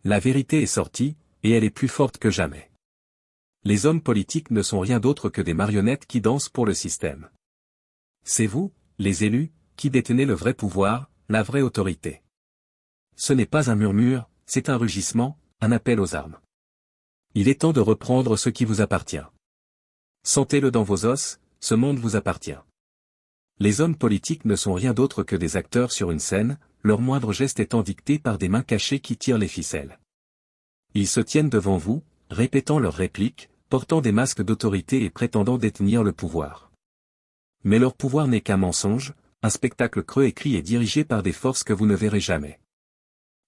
La vérité est sortie, et elle est plus forte que jamais. Les hommes politiques ne sont rien d'autre que des marionnettes qui dansent pour le système. C'est vous, les élus, qui détenez le vrai pouvoir, la vraie autorité. Ce n'est pas un murmure, c'est un rugissement, un appel aux armes. Il est temps de reprendre ce qui vous appartient. Sentez-le dans vos os, ce monde vous appartient. Les hommes politiques ne sont rien d'autre que des acteurs sur une scène, leur moindre geste étant dicté par des mains cachées qui tirent les ficelles. Ils se tiennent devant vous, répétant leurs répliques, portant des masques d'autorité et prétendant détenir le pouvoir. Mais leur pouvoir n'est qu'un mensonge, un spectacle creux écrit et dirigé par des forces que vous ne verrez jamais.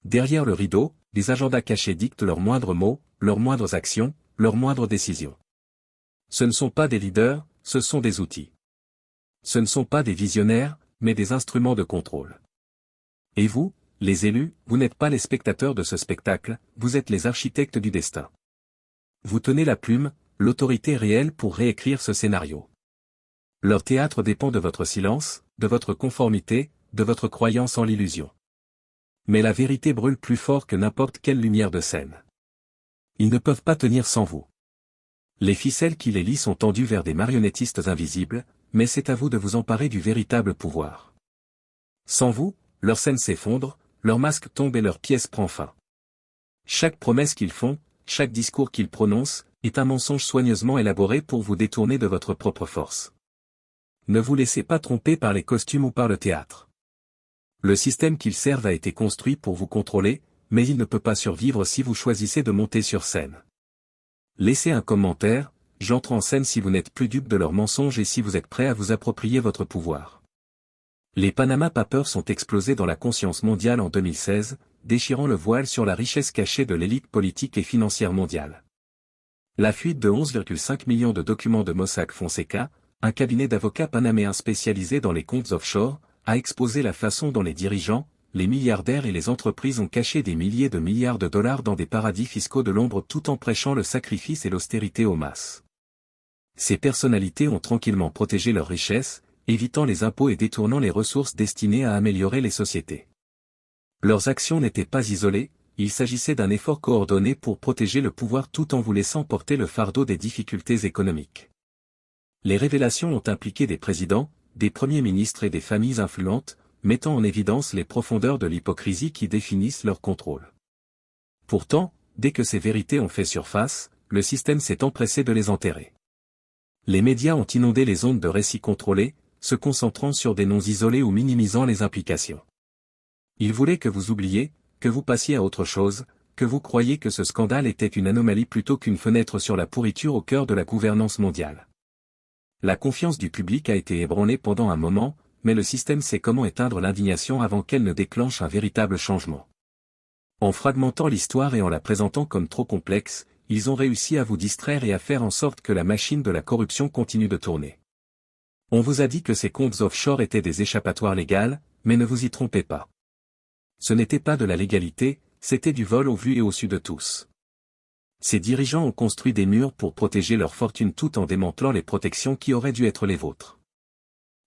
Derrière le rideau, les agendas cachés dictent leurs moindres mots, leurs moindres actions, leurs moindres décisions. Ce ne sont pas des leaders, ce sont des outils. Ce ne sont pas des visionnaires, mais des instruments de contrôle. Et vous, les élus, vous n'êtes pas les spectateurs de ce spectacle, vous êtes les architectes du destin. Vous tenez la plume, l'autorité réelle pour réécrire ce scénario. Leur théâtre dépend de votre silence, de votre conformité, de votre croyance en l'illusion. Mais la vérité brûle plus fort que n'importe quelle lumière de scène. Ils ne peuvent pas tenir sans vous. Les ficelles qui les lient sont tendues vers des marionnettistes invisibles, mais c'est à vous de vous emparer du véritable pouvoir. Sans vous, leur scène s'effondre, leur masque tombe et leur pièce prend fin. Chaque promesse qu'ils font, chaque discours qu'ils prononcent, est un mensonge soigneusement élaboré pour vous détourner de votre propre force. Ne vous laissez pas tromper par les costumes ou par le théâtre. Le système qu'ils servent a été construit pour vous contrôler, mais il ne peut pas survivre si vous choisissez de monter sur scène. Laissez un commentaire, j'entre en scène si vous n'êtes plus dupe de leurs mensonges et si vous êtes prêt à vous approprier votre pouvoir. Les Panama Papers sont explosés dans la conscience mondiale en 2016, déchirant le voile sur la richesse cachée de l'élite politique et financière mondiale. La fuite de 11,5 millions de documents de Mossack Fonseca, un cabinet d'avocats panaméens spécialisé dans les comptes offshore, a exposé la façon dont les dirigeants, les milliardaires et les entreprises ont caché des milliers de milliards de dollars dans des paradis fiscaux de l'ombre tout en prêchant le sacrifice et l'austérité aux masses. Ces personnalités ont tranquillement protégé leurs richesses, évitant les impôts et détournant les ressources destinées à améliorer les sociétés. Leurs actions n'étaient pas isolées, il s'agissait d'un effort coordonné pour protéger le pouvoir tout en vous laissant porter le fardeau des difficultés économiques. Les révélations ont impliqué des présidents, des premiers ministres et des familles influentes, mettant en évidence les profondeurs de l'hypocrisie qui définissent leur contrôle. Pourtant, dès que ces vérités ont fait surface, le système s'est empressé de les enterrer. Les médias ont inondé les ondes de récits contrôlés, se concentrant sur des noms isolés ou minimisant les implications. Ils voulaient que vous oubliez, que vous passiez à autre chose, que vous croyiez que ce scandale était une anomalie plutôt qu'une fenêtre sur la pourriture au cœur de la gouvernance mondiale. La confiance du public a été ébranlée pendant un moment, mais le système sait comment éteindre l'indignation avant qu'elle ne déclenche un véritable changement. En fragmentant l'histoire et en la présentant comme trop complexe, ils ont réussi à vous distraire et à faire en sorte que la machine de la corruption continue de tourner. On vous a dit que ces comptes offshore étaient des échappatoires légales, mais ne vous y trompez pas. Ce n'était pas de la légalité, c'était du vol au vu et au su de tous. Ces dirigeants ont construit des murs pour protéger leur fortune tout en démantelant les protections qui auraient dû être les vôtres.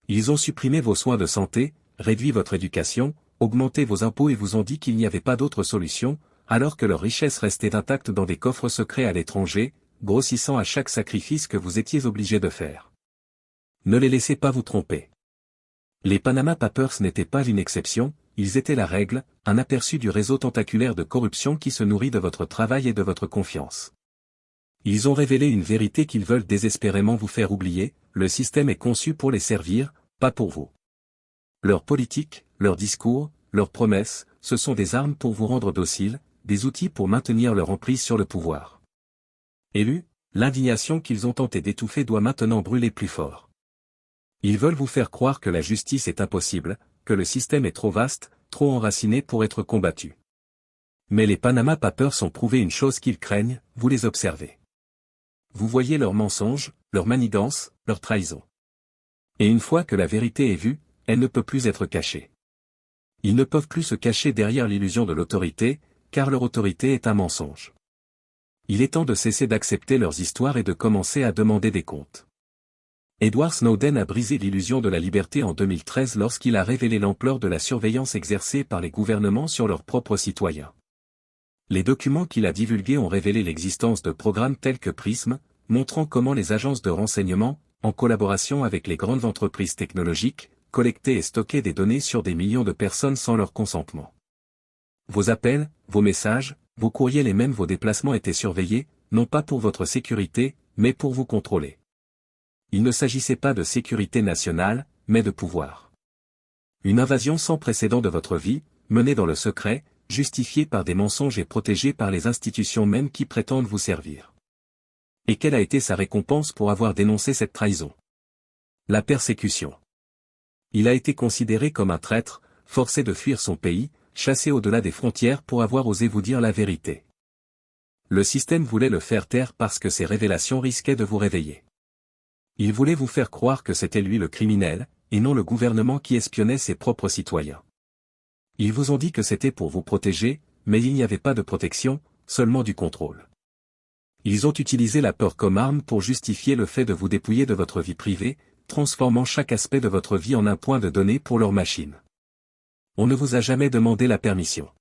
Ils ont supprimé vos soins de santé, réduit votre éducation, augmenté vos impôts et vous ont dit qu'il n'y avait pas d'autre solution, alors que leur richesse restait intacte dans des coffres secrets à l'étranger, grossissant à chaque sacrifice que vous étiez obligé de faire. Ne les laissez pas vous tromper. Les Panama Papers n'étaient pas une exception, ils étaient la règle, un aperçu du réseau tentaculaire de corruption qui se nourrit de votre travail et de votre confiance. Ils ont révélé une vérité qu'ils veulent désespérément vous faire oublier, le système est conçu pour les servir, pas pour vous. Leur politique, leurs discours, leurs promesses, ce sont des armes pour vous rendre docile, des outils pour maintenir leur emprise sur le pouvoir. Élus, l'indignation qu'ils ont tenté d'étouffer doit maintenant brûler plus fort. Ils veulent vous faire croire que la justice est impossible, que le système est trop vaste, trop enraciné pour être combattu. Mais les Panama Papers ont prouvé une chose qu'ils craignent, vous les observez. Vous voyez leurs mensonges, leurs manigances, leurs trahisons. Et une fois que la vérité est vue, elle ne peut plus être cachée. Ils ne peuvent plus se cacher derrière l'illusion de l'autorité, car leur autorité est un mensonge. Il est temps de cesser d'accepter leurs histoires et de commencer à demander des comptes. Edward Snowden a brisé l'illusion de la liberté en 2013 lorsqu'il a révélé l'ampleur de la surveillance exercée par les gouvernements sur leurs propres citoyens. Les documents qu'il a divulgués ont révélé l'existence de programmes tels que Prism, montrant comment les agences de renseignement, en collaboration avec les grandes entreprises technologiques, collectaient et stockaient des données sur des millions de personnes sans leur consentement. Vos appels, vos messages, vos courriels et même vos déplacements étaient surveillés, non pas pour votre sécurité, mais pour vous contrôler. Il ne s'agissait pas de sécurité nationale, mais de pouvoir. Une invasion sans précédent de votre vie, menée dans le secret, justifiée par des mensonges et protégée par les institutions mêmes qui prétendent vous servir. Et quelle a été sa récompense pour avoir dénoncé cette trahison? La persécution. Il a été considéré comme un traître, forcé de fuir son pays, chassé au-delà des frontières pour avoir osé vous dire la vérité. Le système voulait le faire taire parce que ses révélations risquaient de vous réveiller. Il voulait vous faire croire que c'était lui le criminel, et non le gouvernement qui espionnait ses propres citoyens. Ils vous ont dit que c'était pour vous protéger, mais il n'y avait pas de protection, seulement du contrôle. Ils ont utilisé la peur comme arme pour justifier le fait de vous dépouiller de votre vie privée, transformant chaque aspect de votre vie en un point de données pour leur machine. On ne vous a jamais demandé la permission.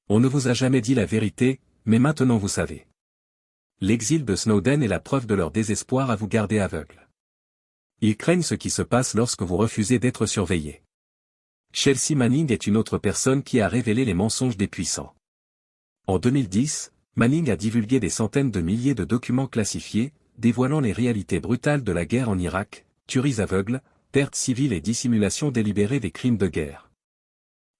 On ne vous a jamais dit la vérité, mais maintenant vous savez. L'exil de Snowden est la preuve de leur désespoir à vous garder aveugle. Ils craignent ce qui se passe lorsque vous refusez d'être surveillé. Chelsea Manning est une autre personne qui a révélé les mensonges des puissants. En 2010, Manning a divulgué des centaines de milliers de documents classifiés, dévoilant les réalités brutales de la guerre en Irak, tueries aveugles, pertes civiles et dissimulation délibérée des crimes de guerre.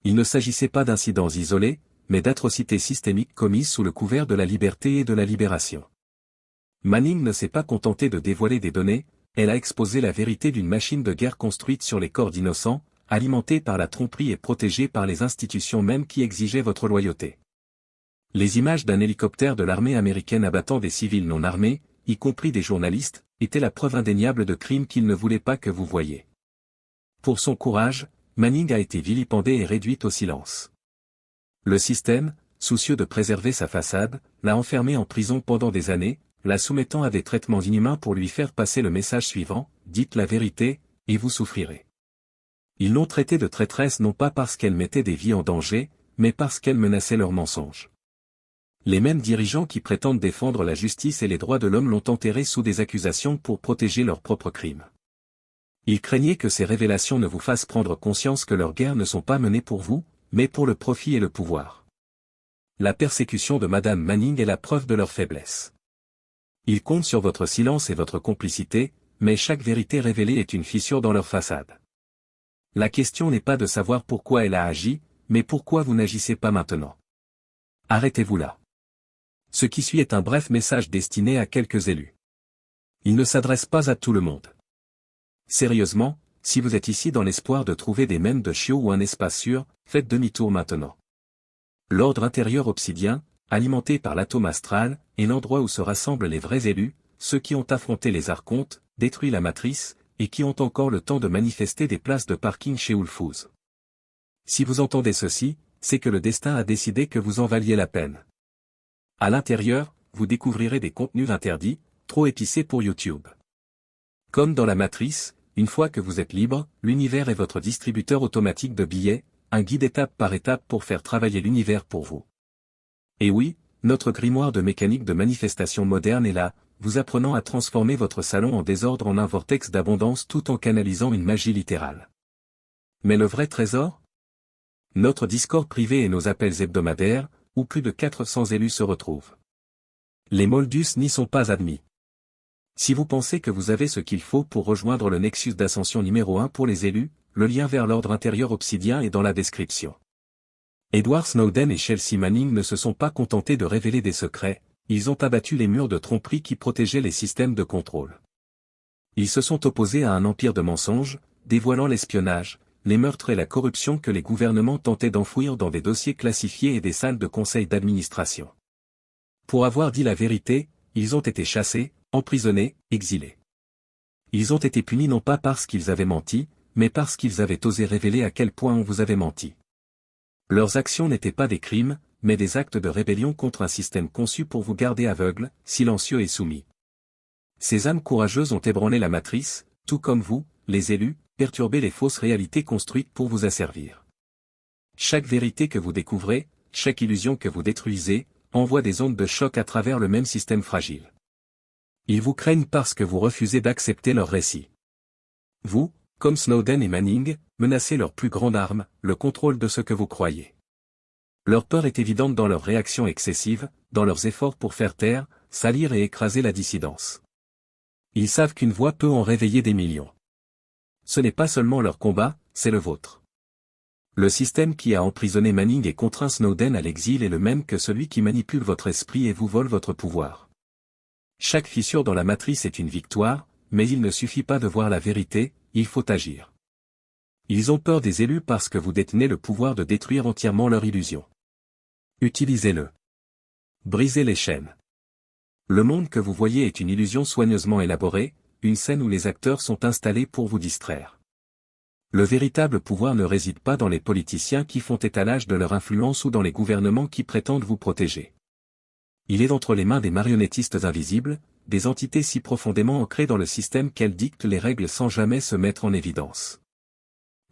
Il ne s'agissait pas d'incidents isolés, mais d'atrocités systémiques commises sous le couvert de la liberté et de la libération. Manning ne s'est pas contenté de dévoiler des données, elle a exposé la vérité d'une machine de guerre construite sur les corps d'innocents, alimentée par la tromperie et protégée par les institutions mêmes qui exigeaient votre loyauté. Les images d'un hélicoptère de l'armée américaine abattant des civils non armés, y compris des journalistes, étaient la preuve indéniable de crimes qu'il ne voulait pas que vous voyiez. Pour son courage, Manning a été vilipendée et réduite au silence. Le système, soucieux de préserver sa façade, l'a enfermée en prison pendant des années, la soumettant à des traitements inhumains pour lui faire passer le message suivant, dites la vérité, et vous souffrirez. Ils l'ont traitée de traîtresse non pas parce qu'elle mettait des vies en danger, mais parce qu'elle menaçait leurs mensonges. Les mêmes dirigeants qui prétendent défendre la justice et les droits de l'homme l'ont enterrée sous des accusations pour protéger leurs propres crimes. Ils craignaient que ces révélations ne vous fassent prendre conscience que leurs guerres ne sont pas menées pour vous, mais pour le profit et le pouvoir. La persécution de Madame Manning est la preuve de leur faiblesse. Ils comptent sur votre silence et votre complicité, mais chaque vérité révélée est une fissure dans leur façade. La question n'est pas de savoir pourquoi elle a agi, mais pourquoi vous n'agissez pas maintenant. Arrêtez-vous là. Ce qui suit est un bref message destiné à quelques élus. Il ne s'adresse pas à tout le monde. Sérieusement, si vous êtes ici dans l'espoir de trouver des mèmes de chiots ou un espace sûr, faites demi-tour maintenant. L'ordre intérieur obsidien, alimenté par l'atome astral, est l'endroit où se rassemblent les vrais élus, ceux qui ont affronté les archontes, détruit la matrice, et qui ont encore le temps de manifester des places de parking chez Whole Foods. Si vous entendez ceci, c'est que le destin a décidé que vous en valiez la peine. À l'intérieur, vous découvrirez des contenus interdits, trop épicés pour YouTube. Comme dans la matrice, une fois que vous êtes libre, l'univers est votre distributeur automatique de billets, un guide étape par étape pour faire travailler l'univers pour vous. Et oui, notre grimoire de mécanique de manifestation moderne est là, vous apprenant à transformer votre salon en désordre en un vortex d'abondance tout en canalisant une magie littérale. Mais le vrai trésor? Notre Discord privé et nos appels hebdomadaires, où plus de 400 élus se retrouvent. Les Moldus n'y sont pas admis. Si vous pensez que vous avez ce qu'il faut pour rejoindre le Nexus d'ascension numéro 1 pour les élus, le lien vers l'ordre intérieur obsidien est dans la description. Edward Snowden et Chelsea Manning ne se sont pas contentés de révéler des secrets, ils ont abattu les murs de tromperie qui protégeaient les systèmes de contrôle. Ils se sont opposés à un empire de mensonges, dévoilant l'espionnage, les meurtres et la corruption que les gouvernements tentaient d'enfouir dans des dossiers classifiés et des salles de conseil d'administration. Pour avoir dit la vérité, ils ont été chassés, emprisonnés, exilés. Ils ont été punis non pas parce qu'ils avaient menti, mais parce qu'ils avaient osé révéler à quel point on vous avait menti. Leurs actions n'étaient pas des crimes, mais des actes de rébellion contre un système conçu pour vous garder aveugles, silencieux et soumis. Ces âmes courageuses ont ébranlé la matrice, tout comme vous, les élus, perturbé les fausses réalités construites pour vous asservir. Chaque vérité que vous découvrez, chaque illusion que vous détruisez, envoie des ondes de choc à travers le même système fragile. Ils vous craignent parce que vous refusez d'accepter leur récit. Vous, comme Snowden et Manning, menacez leur plus grande arme, le contrôle de ce que vous croyez. Leur peur est évidente dans leurs réactions excessives, dans leurs efforts pour faire taire, salir et écraser la dissidence. Ils savent qu'une voix peut en réveiller des millions. Ce n'est pas seulement leur combat, c'est le vôtre. Le système qui a emprisonné Manning et contraint Snowden à l'exil est le même que celui qui manipule votre esprit et vous vole votre pouvoir. Chaque fissure dans la matrice est une victoire, mais il ne suffit pas de voir la vérité, il faut agir. Ils ont peur des élus parce que vous détenez le pouvoir de détruire entièrement leur illusion. Utilisez-le. Brisez les chaînes. Le monde que vous voyez est une illusion soigneusement élaborée, une scène où les acteurs sont installés pour vous distraire. Le véritable pouvoir ne réside pas dans les politiciens qui font étalage de leur influence ou dans les gouvernements qui prétendent vous protéger. Il est entre les mains des marionnettistes invisibles, des entités si profondément ancrées dans le système qu'elles dictent les règles sans jamais se mettre en évidence.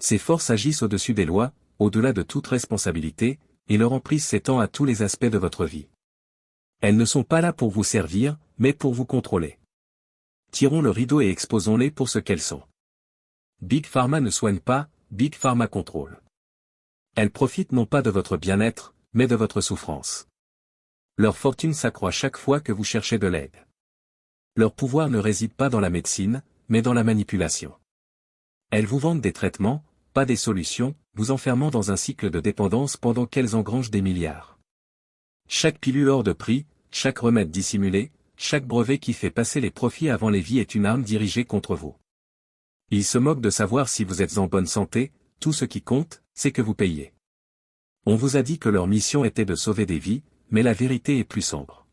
Ces forces agissent au-dessus des lois, au-delà de toute responsabilité, et leur emprise s'étend à tous les aspects de votre vie. Elles ne sont pas là pour vous servir, mais pour vous contrôler. Tirons le rideau et exposons-les pour ce qu'elles sont. Big Pharma ne soigne pas, Big Pharma contrôle. Elles profitent non pas de votre bien-être, mais de votre souffrance. Leur fortune s'accroît chaque fois que vous cherchez de l'aide. Leur pouvoir ne réside pas dans la médecine, mais dans la manipulation. Elles vous vendent des traitements, pas des solutions, vous enfermant dans un cycle de dépendance pendant qu'elles engrangent des milliards. Chaque pilule hors de prix, chaque remède dissimulé, chaque brevet qui fait passer les profits avant les vies est une arme dirigée contre vous. Ils se moquent de savoir si vous êtes en bonne santé, tout ce qui compte, c'est que vous payez. On vous a dit que leur mission était de sauver des vies, mais la vérité est plus sombre.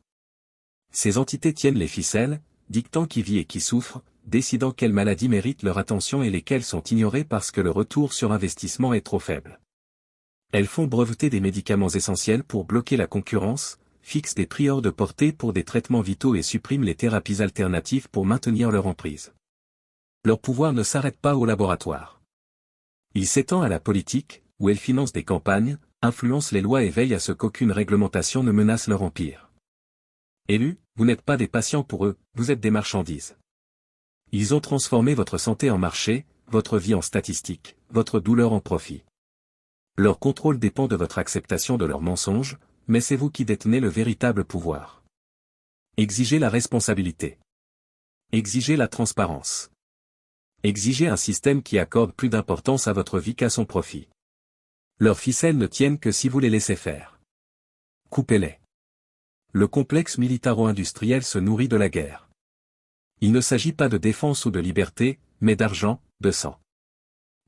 Ces entités tiennent les ficelles, dictant qui vit et qui souffre, décidant quelles maladies méritent leur attention et lesquelles sont ignorées parce que le retour sur investissement est trop faible. Elles font breveter des médicaments essentiels pour bloquer la concurrence, fixent des prix hors de portée pour des traitements vitaux et suppriment les thérapies alternatives pour maintenir leur emprise. Leur pouvoir ne s'arrête pas au laboratoire. Il s'étend à la politique, où elles financent des campagnes, influencent les lois et veillent à ce qu'aucune réglementation ne menace leur empire. Élus, vous n'êtes pas des patients pour eux, vous êtes des marchandises. Ils ont transformé votre santé en marché, votre vie en statistique, votre douleur en profit. Leur contrôle dépend de votre acceptation de leurs mensonges, mais c'est vous qui détenez le véritable pouvoir. Exigez la responsabilité. Exigez la transparence. Exigez un système qui accorde plus d'importance à votre vie qu'à son profit. Leurs ficelles ne tiennent que si vous les laissez faire. Coupez-les. Le complexe militaro-industriel se nourrit de la guerre. Il ne s'agit pas de défense ou de liberté, mais d'argent, de sang.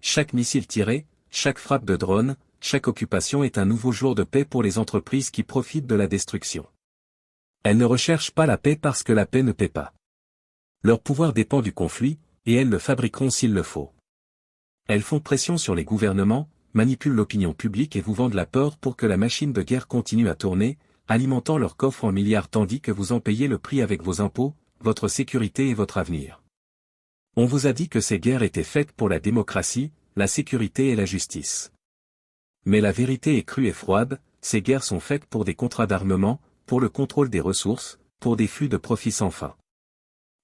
Chaque missile tiré, chaque frappe de drone, chaque occupation est un nouveau jour de paix pour les entreprises qui profitent de la destruction. Elles ne recherchent pas la paix parce que la paix ne paie pas. Leur pouvoir dépend du conflit, et elles le fabriqueront s'il le faut. Elles font pression sur les gouvernements, manipulent l'opinion publique et vous vendent la peur pour que la machine de guerre continue à tourner, alimentant leur coffre en milliards tandis que vous en payez le prix avec vos impôts, votre sécurité et votre avenir. On vous a dit que ces guerres étaient faites pour la démocratie, la sécurité et la justice. Mais la vérité est crue et froide, ces guerres sont faites pour des contrats d'armement, pour le contrôle des ressources, pour des flux de profits sans fin.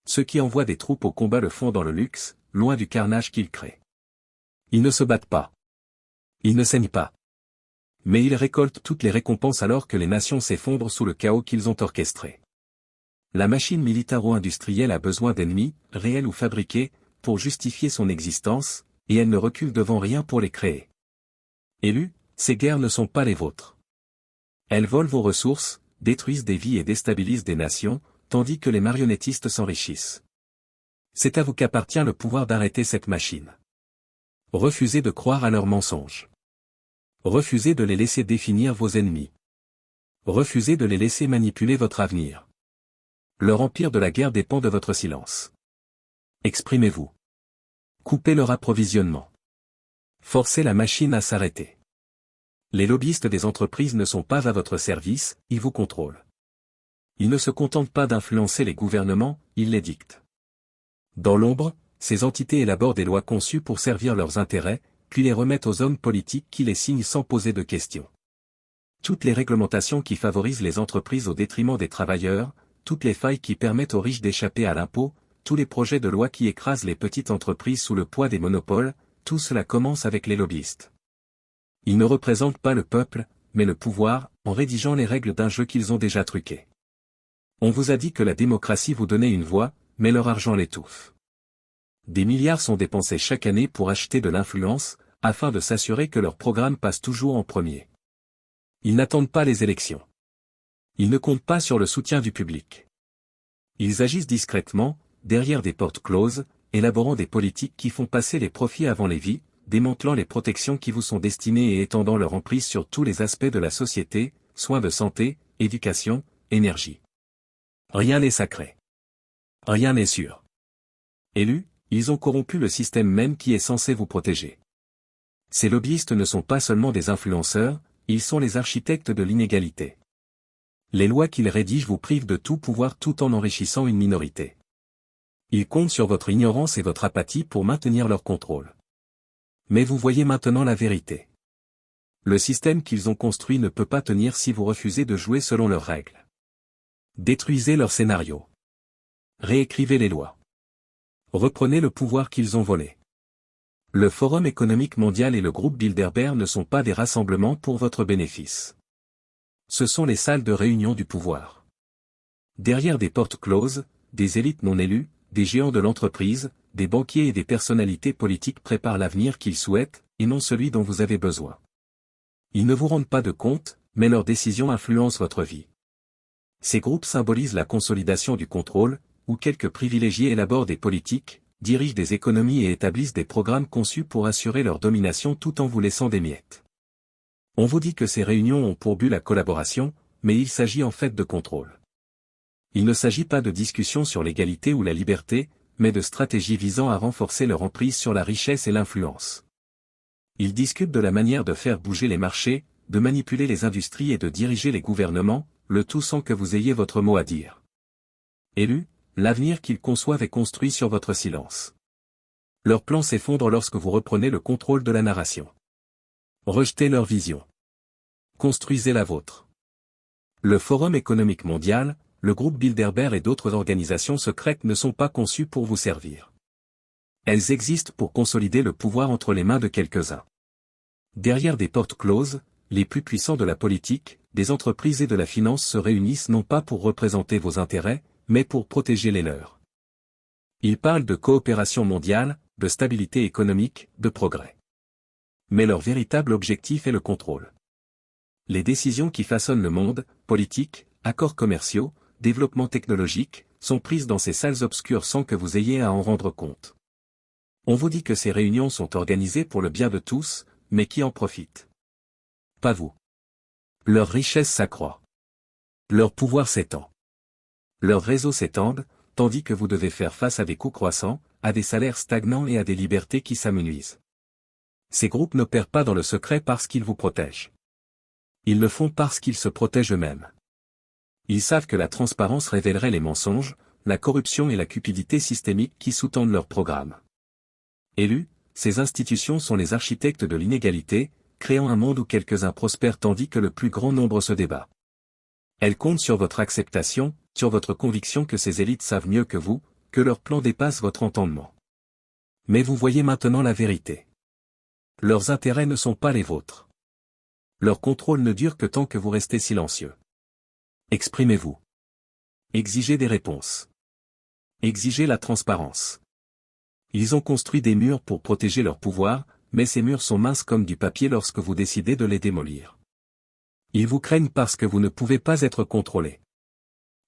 Ceux qui envoient des troupes au combat le font dans le luxe, loin du carnage qu'ils créent. Ils ne se battent pas. Ils ne saignent pas. Mais ils récoltent toutes les récompenses alors que les nations s'effondrent sous le chaos qu'ils ont orchestré. La machine militaro-industrielle a besoin d'ennemis, réels ou fabriqués, pour justifier son existence, et elle ne recule devant rien pour les créer. Élus, ces guerres ne sont pas les vôtres. Elles volent vos ressources, détruisent des vies et déstabilisent des nations, tandis que les marionnettistes s'enrichissent. C'est à vous qu'appartient le pouvoir d'arrêter cette machine. Refusez de croire à leurs mensonges. Refusez de les laisser définir vos ennemis. Refusez de les laisser manipuler votre avenir. Leur empire de la guerre dépend de votre silence. Exprimez-vous. Coupez leur approvisionnement. Forcez la machine à s'arrêter. Les lobbyistes des entreprises ne sont pas à votre service, ils vous contrôlent. Ils ne se contentent pas d'influencer les gouvernements, ils les dictent. Dans l'ombre, ces entités élaborent des lois conçues pour servir leurs intérêts, puis les remettent aux hommes politiques qui les signent sans poser de questions. Toutes les réglementations qui favorisent les entreprises au détriment des travailleurs, toutes les failles qui permettent aux riches d'échapper à l'impôt, tous les projets de loi qui écrasent les petites entreprises sous le poids des monopoles, tout cela commence avec les lobbyistes. Ils ne représentent pas le peuple, mais le pouvoir, en rédigeant les règles d'un jeu qu'ils ont déjà truqué. On vous a dit que la démocratie vous donnait une voix, mais leur argent l'étouffe. Des milliards sont dépensés chaque année pour acheter de l'influence, afin de s'assurer que leur programme passe toujours en premier. Ils n'attendent pas les élections. Ils ne comptent pas sur le soutien du public. Ils agissent discrètement, derrière des portes closes, élaborant des politiques qui font passer les profits avant les vies, démantelant les protections qui vous sont destinées et étendant leur emprise sur tous les aspects de la société, soins de santé, éducation, énergie. Rien n'est sacré. Rien n'est sûr. Élus, ils ont corrompu le système même qui est censé vous protéger. Ces lobbyistes ne sont pas seulement des influenceurs, ils sont les architectes de l'inégalité. Les lois qu'ils rédigent vous privent de tout pouvoir tout en enrichissant une minorité. Ils comptent sur votre ignorance et votre apathie pour maintenir leur contrôle. Mais vous voyez maintenant la vérité. Le système qu'ils ont construit ne peut pas tenir si vous refusez de jouer selon leurs règles. Détruisez leur scénario. Réécrivez les lois. Reprenez le pouvoir qu'ils ont volé. Le Forum économique mondial et le groupe Bilderberg ne sont pas des rassemblements pour votre bénéfice. Ce sont les salles de réunion du pouvoir. Derrière des portes closes, des élites non élues, des géants de l'entreprise, des banquiers et des personnalités politiques préparent l'avenir qu'ils souhaitent, et non celui dont vous avez besoin. Ils ne vous rendent pas de compte, mais leurs décisions influencent votre vie. Ces groupes symbolisent la consolidation du contrôle, où quelques privilégiés élaborent des politiques, dirigent des économies et établissent des programmes conçus pour assurer leur domination tout en vous laissant des miettes. On vous dit que ces réunions ont pour but la collaboration, mais il s'agit en fait de contrôle. Il ne s'agit pas de discussion sur l'égalité ou la liberté, mais de stratégies visant à renforcer leur emprise sur la richesse et l'influence. Ils discutent de la manière de faire bouger les marchés, de manipuler les industries et de diriger les gouvernements, le tout sans que vous ayez votre mot à dire. Élus, l'avenir qu'ils conçoivent est construit sur votre silence. Leur plan s'effondre lorsque vous reprenez le contrôle de la narration. Rejetez leur vision. Construisez la vôtre. Le Forum économique mondial, le groupe Bilderberg et d'autres organisations secrètes ne sont pas conçues pour vous servir. Elles existent pour consolider le pouvoir entre les mains de quelques-uns. Derrière des portes closes, les plus puissants de la politique, des entreprises et de la finance se réunissent non pas pour représenter vos intérêts, mais pour protéger les leurs. Ils parlent de coopération mondiale, de stabilité économique, de progrès. Mais leur véritable objectif est le contrôle. Les décisions qui façonnent le monde, politique, accords commerciaux, développement technologique, sont prises dans ces salles obscures sans que vous ayez à en rendre compte. On vous dit que ces réunions sont organisées pour le bien de tous, mais qui en profite? Pas vous. Leur richesse s'accroît. Leur pouvoir s'étend. Leurs réseaux s'étendent, tandis que vous devez faire face à des coûts croissants, à des salaires stagnants et à des libertés qui s'amenuisent. Ces groupes n'opèrent pas dans le secret parce qu'ils vous protègent. Ils le font parce qu'ils se protègent eux-mêmes. Ils savent que la transparence révélerait les mensonges, la corruption et la cupidité systémique qui sous-tendent leur programme. Élus, ces institutions sont les architectes de l'inégalité, créant un monde où quelques-uns prospèrent tandis que le plus grand nombre se débat. Elles comptent sur votre acceptation, sur votre conviction que ces élites savent mieux que vous, que leur plan dépasse votre entendement. Mais vous voyez maintenant la vérité. Leurs intérêts ne sont pas les vôtres. Leur contrôle ne dure que tant que vous restez silencieux. Exprimez-vous. Exigez des réponses. Exigez la transparence. Ils ont construit des murs pour protéger leur pouvoir, mais ces murs sont minces comme du papier lorsque vous décidez de les démolir. Ils vous craignent parce que vous ne pouvez pas être contrôlés.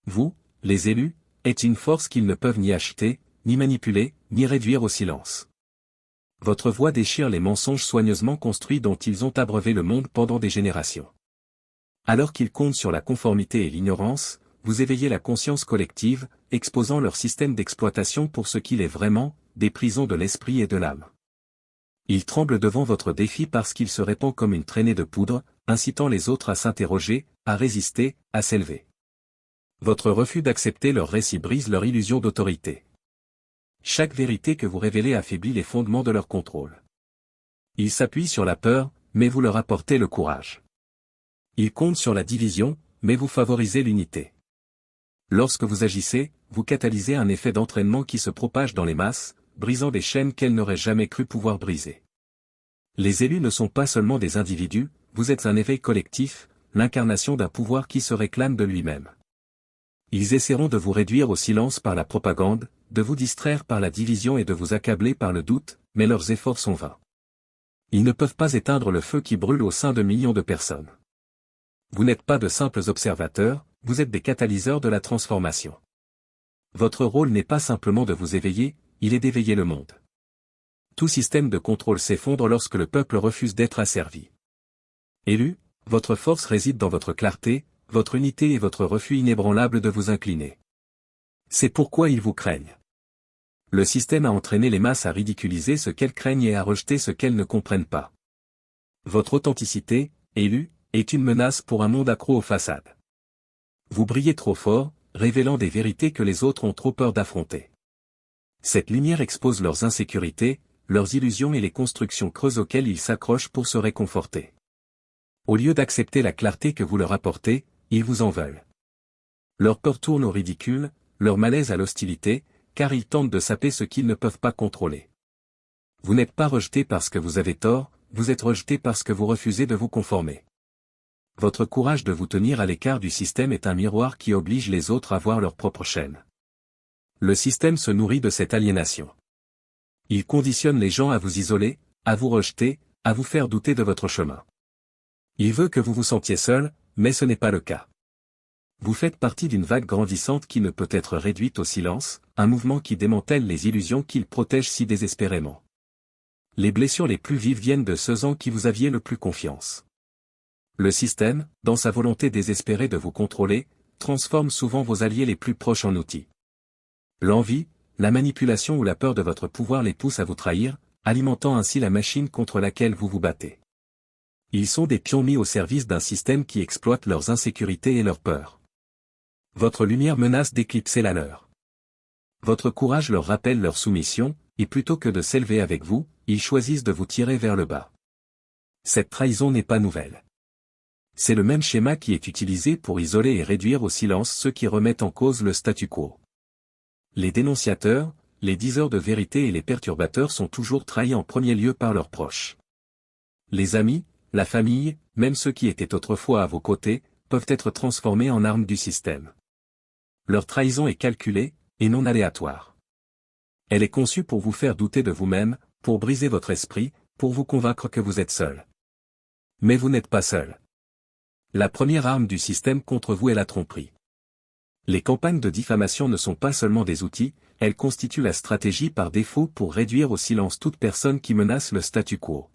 Vous, les élus, êtes une force qu'ils ne peuvent ni acheter, ni manipuler, ni réduire au silence. Votre voix déchire les mensonges soigneusement construits dont ils ont abreuvé le monde pendant des générations. Alors qu'ils comptent sur la conformité et l'ignorance, vous éveillez la conscience collective, exposant leur système d'exploitation pour ce qu'il est vraiment, des prisons de l'esprit et de l'âme. Ils tremblent devant votre défi parce qu'il se répand comme une traînée de poudre, incitant les autres à s'interroger, à résister, à s'élever. Votre refus d'accepter leur récit brise leur illusion d'autorité. Chaque vérité que vous révélez affaiblit les fondements de leur contrôle. Ils s'appuient sur la peur, mais vous leur apportez le courage. Ils comptent sur la division, mais vous favorisez l'unité. Lorsque vous agissez, vous catalysez un effet d'entraînement qui se propage dans les masses, brisant des chaînes qu'elles n'auraient jamais cru pouvoir briser. Les élus ne sont pas seulement des individus, vous êtes un éveil collectif, l'incarnation d'un pouvoir qui se réclame de lui-même. Ils essaieront de vous réduire au silence par la propagande, de vous distraire par la division et de vous accabler par le doute, mais leurs efforts sont vains. Ils ne peuvent pas éteindre le feu qui brûle au sein de millions de personnes. Vous n'êtes pas de simples observateurs, vous êtes des catalyseurs de la transformation. Votre rôle n'est pas simplement de vous éveiller, il est d'éveiller le monde. Tout système de contrôle s'effondre lorsque le peuple refuse d'être asservi. Élus, votre force réside dans votre clarté, votre unité et votre refus inébranlable de vous incliner. C'est pourquoi ils vous craignent. Le système a entraîné les masses à ridiculiser ce qu'elles craignent et à rejeter ce qu'elles ne comprennent pas. Votre authenticité, élus, est une menace pour un monde accro aux façades. Vous brillez trop fort, révélant des vérités que les autres ont trop peur d'affronter. Cette lumière expose leurs insécurités, leurs illusions et les constructions creuses auxquelles ils s'accrochent pour se réconforter. Au lieu d'accepter la clarté que vous leur apportez, ils vous en veulent. Leur peur tourne au ridicule, leur malaise à l'hostilité, car ils tentent de saper ce qu'ils ne peuvent pas contrôler. Vous n'êtes pas rejeté parce que vous avez tort, vous êtes rejeté parce que vous refusez de vous conformer. Votre courage de vous tenir à l'écart du système est un miroir qui oblige les autres à voir leur propre chaîne. Le système se nourrit de cette aliénation. Il conditionne les gens à vous isoler, à vous rejeter, à vous faire douter de votre chemin. Il veut que vous vous sentiez seul, mais ce n'est pas le cas. Vous faites partie d'une vague grandissante qui ne peut être réduite au silence, un mouvement qui démantèle les illusions qu'il protège si désespérément. Les blessures les plus vives viennent de ceux en qui vous aviez le plus confiance. Le système, dans sa volonté désespérée de vous contrôler, transforme souvent vos alliés les plus proches en outils. L'envie, la manipulation ou la peur de votre pouvoir les pousse à vous trahir, alimentant ainsi la machine contre laquelle vous vous battez. Ils sont des pions mis au service d'un système qui exploite leurs insécurités et leurs peurs. Votre lumière menace d'éclipser la leur. Votre courage leur rappelle leur soumission, et plutôt que de s'élever avec vous, ils choisissent de vous tirer vers le bas. Cette trahison n'est pas nouvelle. C'est le même schéma qui est utilisé pour isoler et réduire au silence ceux qui remettent en cause le statu quo. Les dénonciateurs, les diseurs de vérité et les perturbateurs sont toujours trahis en premier lieu par leurs proches. Les amis, la famille, même ceux qui étaient autrefois à vos côtés, peuvent être transformés en armes du système. Leur trahison est calculée, et non aléatoire. Elle est conçue pour vous faire douter de vous-même, pour briser votre esprit, pour vous convaincre que vous êtes seul. Mais vous n'êtes pas seul. La première arme du système contre vous est la tromperie. Les campagnes de diffamation ne sont pas seulement des outils, elles constituent la stratégie par défaut pour réduire au silence toute personne qui menace le statu quo.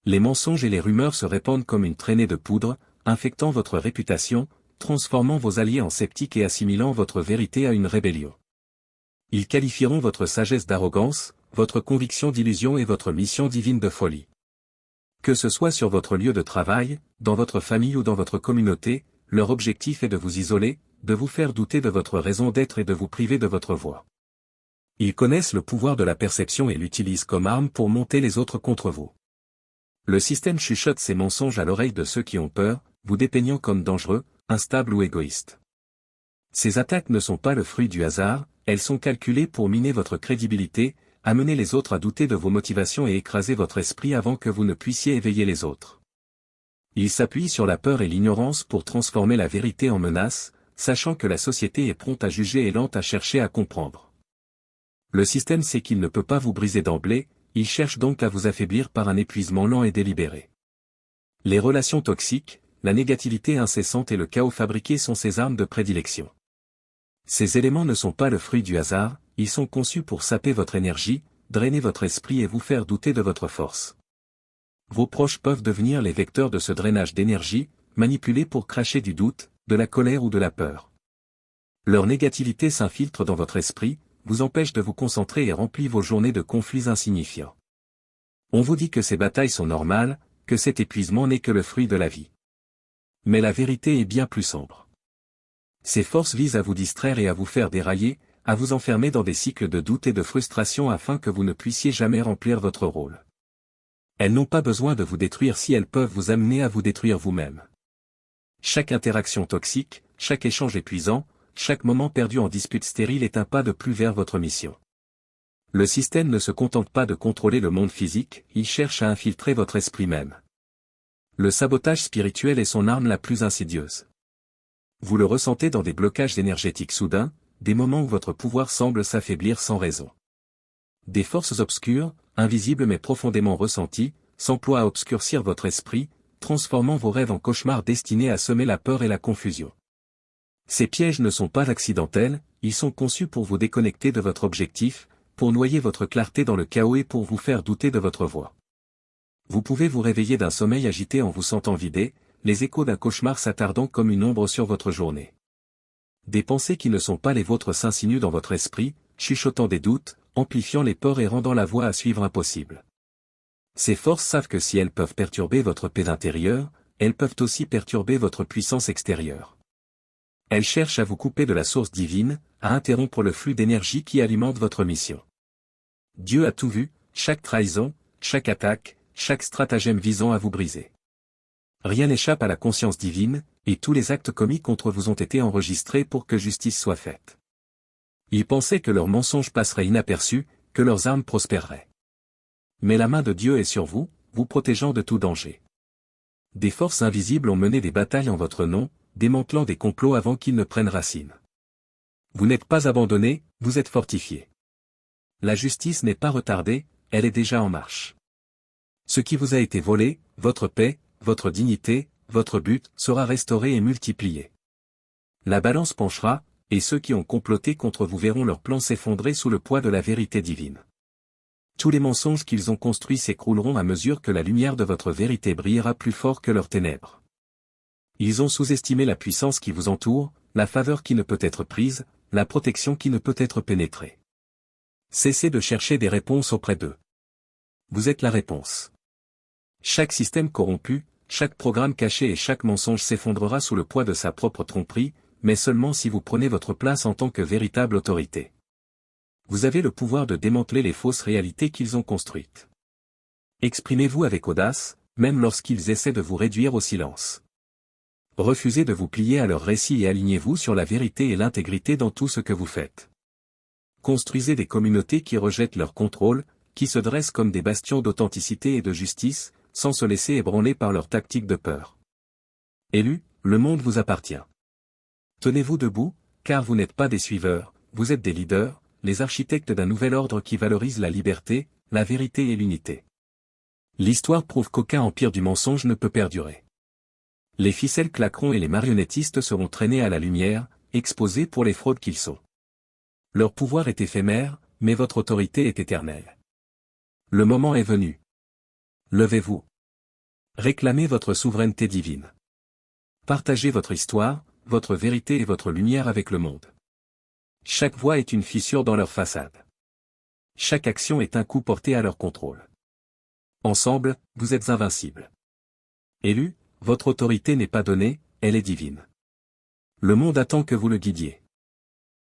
Les mensonges et les rumeurs se répandent comme une traînée de poudre, infectant votre réputation, transformant vos alliés en sceptiques et assimilant votre vérité à une rébellion. Ils qualifieront votre sagesse d'arrogance, votre conviction d'illusion et votre mission divine de folie. Que ce soit sur votre lieu de travail, dans votre famille ou dans votre communauté, leur objectif est de vous isoler, de vous faire douter de votre raison d'être et de vous priver de votre voix. Ils connaissent le pouvoir de la perception et l'utilisent comme arme pour monter les autres contre vous. Le système chuchote ces mensonges à l'oreille de ceux qui ont peur, vous dépeignant comme dangereux, instables ou égoïstes. Ces attaques ne sont pas le fruit du hasard, elles sont calculées pour miner votre crédibilité, amener les autres à douter de vos motivations et écraser votre esprit avant que vous ne puissiez éveiller les autres. Ils s'appuient sur la peur et l'ignorance pour transformer la vérité en menace, sachant que la société est prompte à juger et lente à chercher à comprendre. Le système sait qu'il ne peut pas vous briser d'emblée, il cherche donc à vous affaiblir par un épuisement lent et délibéré. Les relations toxiques, la négativité incessante et le chaos fabriqué sont ses armes de prédilection. Ces éléments ne sont pas le fruit du hasard, ils sont conçus pour saper votre énergie, drainer votre esprit et vous faire douter de votre force. Vos proches peuvent devenir les vecteurs de ce drainage d'énergie, manipulés pour cracher du doute, de la colère ou de la peur. Leur négativité s'infiltre dans votre esprit, vous empêche de vous concentrer et remplit vos journées de conflits insignifiants. On vous dit que ces batailles sont normales, que cet épuisement n'est que le fruit de la vie. Mais la vérité est bien plus sombre. Ces forces visent à vous distraire et à vous faire dérailler, à vous enfermer dans des cycles de doute et de frustration afin que vous ne puissiez jamais remplir votre rôle. Elles n'ont pas besoin de vous détruire si elles peuvent vous amener à vous détruire vous-même. Chaque interaction toxique, chaque échange épuisant, chaque moment perdu en dispute stérile est un pas de plus vers votre mission. Le système ne se contente pas de contrôler le monde physique, il cherche à infiltrer votre esprit même. Le sabotage spirituel est son arme la plus insidieuse. Vous le ressentez dans des blocages énergétiques soudains, des moments où votre pouvoir semble s'affaiblir sans raison. Des forces obscures, invisibles mais profondément ressenties, s'emploient à obscurcir votre esprit, transformant vos rêves en cauchemars destinés à semer la peur et la confusion. Ces pièges ne sont pas accidentels, ils sont conçus pour vous déconnecter de votre objectif, pour noyer votre clarté dans le chaos et pour vous faire douter de votre voie. Vous pouvez vous réveiller d'un sommeil agité en vous sentant vidé, les échos d'un cauchemar s'attardant comme une ombre sur votre journée. Des pensées qui ne sont pas les vôtres s'insinuent dans votre esprit, chuchotant des doutes, amplifiant les peurs et rendant la voie à suivre impossible. Ces forces savent que si elles peuvent perturber votre paix intérieure, elles peuvent aussi perturber votre puissance extérieure. Elles cherchent à vous couper de la source divine, à interrompre le flux d'énergie qui alimente votre mission. Dieu a tout vu, chaque trahison, chaque attaque, chaque stratagème visant à vous briser. Rien n'échappe à la conscience divine, et tous les actes commis contre vous ont été enregistrés pour que justice soit faite. Ils pensaient que leurs mensonges passeraient inaperçus, que leurs armes prospéreraient. Mais la main de Dieu est sur vous, vous protégeant de tout danger. Des forces invisibles ont mené des batailles en votre nom, démantelant des complots avant qu'ils ne prennent racine. Vous n'êtes pas abandonnés, vous êtes fortifiés. La justice n'est pas retardée, elle est déjà en marche. Ce qui vous a été volé, votre paix, votre dignité, votre but, sera restauré et multiplié. La balance penchera, et ceux qui ont comploté contre vous verront leurs plans s'effondrer sous le poids de la vérité divine. Tous les mensonges qu'ils ont construits s'écrouleront à mesure que la lumière de votre vérité brillera plus fort que leurs ténèbres. Ils ont sous-estimé la puissance qui vous entoure, la faveur qui ne peut être prise, la protection qui ne peut être pénétrée. Cessez de chercher des réponses auprès d'eux. Vous êtes la réponse. Chaque système corrompu, chaque programme caché et chaque mensonge s'effondrera sous le poids de sa propre tromperie, mais seulement si vous prenez votre place en tant que véritable autorité. Vous avez le pouvoir de démanteler les fausses réalités qu'ils ont construites. Exprimez-vous avec audace, même lorsqu'ils essaient de vous réduire au silence. Refusez de vous plier à leurs récits et alignez-vous sur la vérité et l'intégrité dans tout ce que vous faites. Construisez des communautés qui rejettent leur contrôle, qui se dressent comme des bastions d'authenticité et de justice, sans se laisser ébranler par leurs tactiques de peur. Élus, le monde vous appartient. Tenez-vous debout, car vous n'êtes pas des suiveurs, vous êtes des leaders, les architectes d'un nouvel ordre qui valorise la liberté, la vérité et l'unité. L'histoire prouve qu'aucun empire du mensonge ne peut perdurer. Les ficelles claqueront et les marionnettistes seront traînés à la lumière, exposés pour les fraudes qu'ils sont. Leur pouvoir est éphémère, mais votre autorité est éternelle. Le moment est venu. Levez-vous. Réclamez votre souveraineté divine. Partagez votre histoire, votre vérité et votre lumière avec le monde. Chaque voix est une fissure dans leur façade. Chaque action est un coup porté à leur contrôle. Ensemble, vous êtes invincibles. Élus, votre autorité n'est pas donnée, elle est divine. Le monde attend que vous le guidiez.